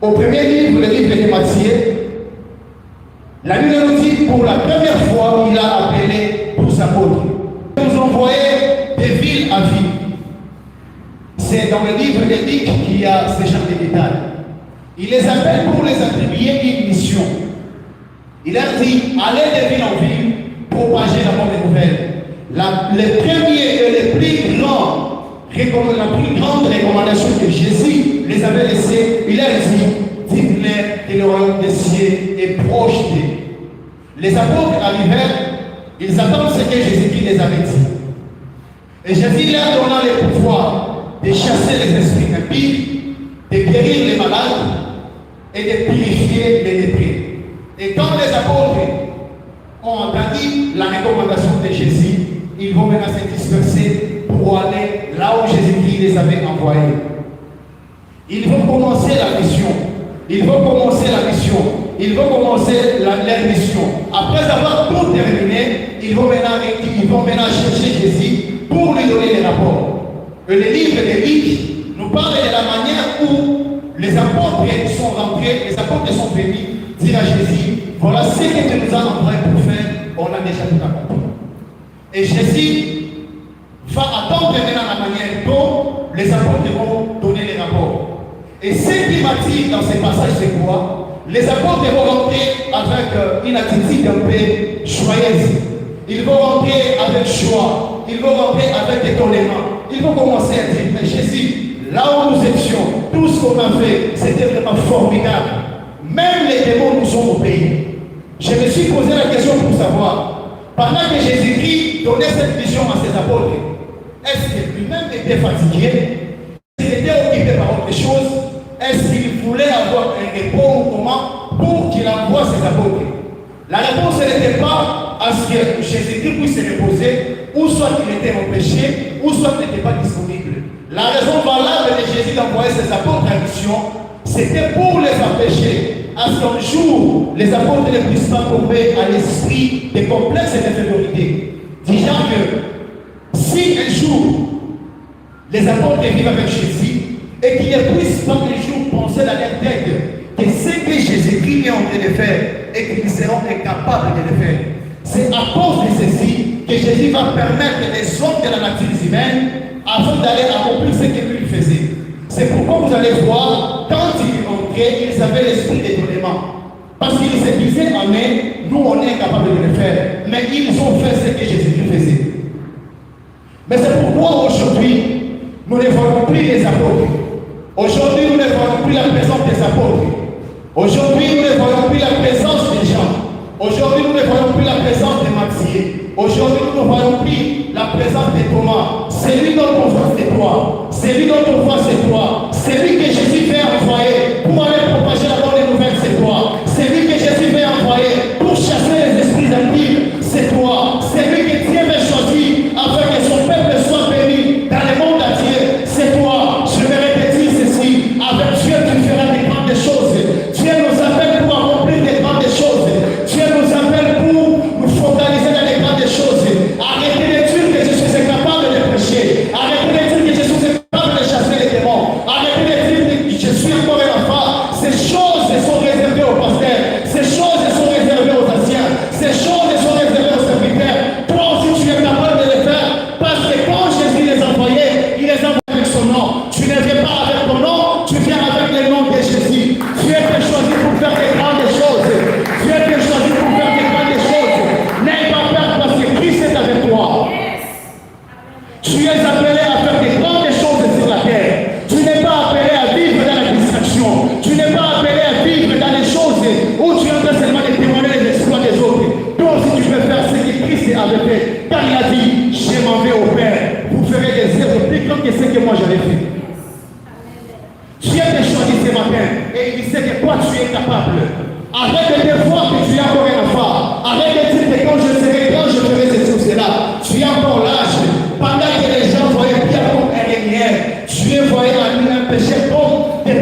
Au premier livre, le livre de Matthieu, la Bible nous dit pour la première fois, il a appelé 12 apôtres. Il nous envoyait de ville à ville. C'est dans le livre de Luc qu'il y a ce genre de détails. Il les appelle pour les attribuer une mission. Il leur dit, allez de ville en ville, propager la bonne nouvelle. Le premier et le plus grand, la plus grande recommandation que Jésus les avait laissée, il leur dit, dites-leur que le royaume des cieux est proche d'eux. Les apôtres arrivèrent, ils attendent ce que Jésus-Christ les avait dit. Et Jésus leur donna le pouvoir de chasser les esprits impies, de guérir les malades et de purifier les lépreux. Et quand les apôtres ont entendu la recommandation de Jésus, ils vont maintenant se disperser pour aller là où Jésus-Christ les avait envoyés. Ils vont commencer la mission. Ils vont commencer la mission. Ils vont commencer leur mission. Après avoir tout terminé, ils vont maintenant chercher Jésus pour lui donner les rapports. Et le livre de Luc nous parle de la manière où les apôtres sont rentrés, les apôtres sont venus dire à Jésus, voilà ce que tu nous as envoyé pour faire, on a déjà tout accompli. Et Jésus va attendre maintenant la manière dont les apôtres vont donner les rapports. Et ce qui m'attire dans ces passages, c'est quoi? Les apôtres vont rentrer avec une attitude un peu joyeuse. Ils vont rentrer avec joie. Ils vont rentrer avec étonnement. Ils vont commencer à dire, mais Jésus, là où nous étions, tout ce qu'on a fait, c'était vraiment formidable. Même les démons nous ont obéis. Je me suis posé la question pour savoir, pendant que Jésus-Christ donnait cette vision à ses apôtres, est-ce que lui-même était fatigué? S'il était occupé par autre chose? Est-ce qu'il voulait avoir un repos ou comment pour qu'il envoie ses apôtres? La réponse n'était pas à ce que Jésus-Christ puisse se reposer, ou soit il était empêché, ou soit il n'était pas disponible. La raison valable de Jésus d'envoyer ses apôtres en mission, c'était pour les empêcher à ce qu'un jour, les apôtres ne puissent pas tomber à l'esprit des complexes et d'infériorité. Disant que si un jour, les apôtres vivent avec Jésus, et qu'ils ne puissent pas un jour penser dans leur tête que ce que Jésus-Christ est en train de faire, et qu'ils seront incapables de le faire. C'est à cause de ceci que Jésus va permettre les hommes de la nature humaine afin d'aller accomplir ce que lui faisait. C'est pourquoi vous allez voir, quand ils rentraient, ils avaient l'esprit d'étonnement. Parce qu'ils se disaient, amen, nous on est incapable de le faire. Mais ils ont fait ce que Jésus faisait. Mais c'est pourquoi aujourd'hui, nous ne voyons plus les apôtres. Aujourd'hui, nous ne voyons plus la présence des apôtres. Aujourd'hui, nous ne voyons plus la présence des gens. Aujourd'hui, nous ne voyons plus la présence de Matthieu. Aujourd'hui, nous ne voyons plus la présence de Thomas. C'est lui dont on voit, c'est toi. C'est lui dont on voit, c'est toi. C'est lui que Jésus veut envoyer pour aller propager la bonne nouvelle, c'est toi. C'est lui que Jésus veut envoyer pour chasser les esprits impies, c'est toi. C'est lui que Dieu veut choisir afin que son peuple soit béni dans le monde entier, c'est toi. Je vais répéter ceci. Avec Dieu, tu feras des grandes choses. Dieu nous appelle pour accomplir des grandes choses. Dieu nous appelle pour nous focaliser dans les grandes choses. Arrêtez de dire que je suis incapable de prêcher. Arrêtez de dire que je suis incapable de chasser les démons. Arrêtez de dire que je suis encore un enfant. Ces choses sont réservées aux pasteurs. Ces choses sont réservées aux anciens. Ces choses sont réservées aux serviteurs. Toi aussi tu es capable de les faire. Parce que quand Jésus les envoyait, il les envoyait avec son nom. Tu ne viens pas avec ton nom, tu viens avec le nom de Jésus. Dieu t'a choisi pour faire des grandes choses. Dieu t'a choisi pour faire des grandes choses. N'aie pas peur parce que Christ est avec toi. Tu es appelé à faire des grandes choses sur la terre. Tu n'es pas appelé à vivre dans la distraction. Tu n'es pas appelé à vivre dans les choses où tu es en train seulement de témoigner les exploits des autres. Toi aussi tu peux faire ce que Christ avait fait. Car il a dit, je m'en vais au Père. Vous ferez des œuvres plus grandes que ce que moi j'avais fait. Dieu t'a choisi ce matin et il sait que toi tu es capable. Arrête de te voir que tu es encore un enfant. Arrête de dire que quand je serai grand, je ferai ceci ou cela. Tu es encore l'âge. Pendant que les gens voyaient bien comme un lumière, tu es voyé en lui un péché comme de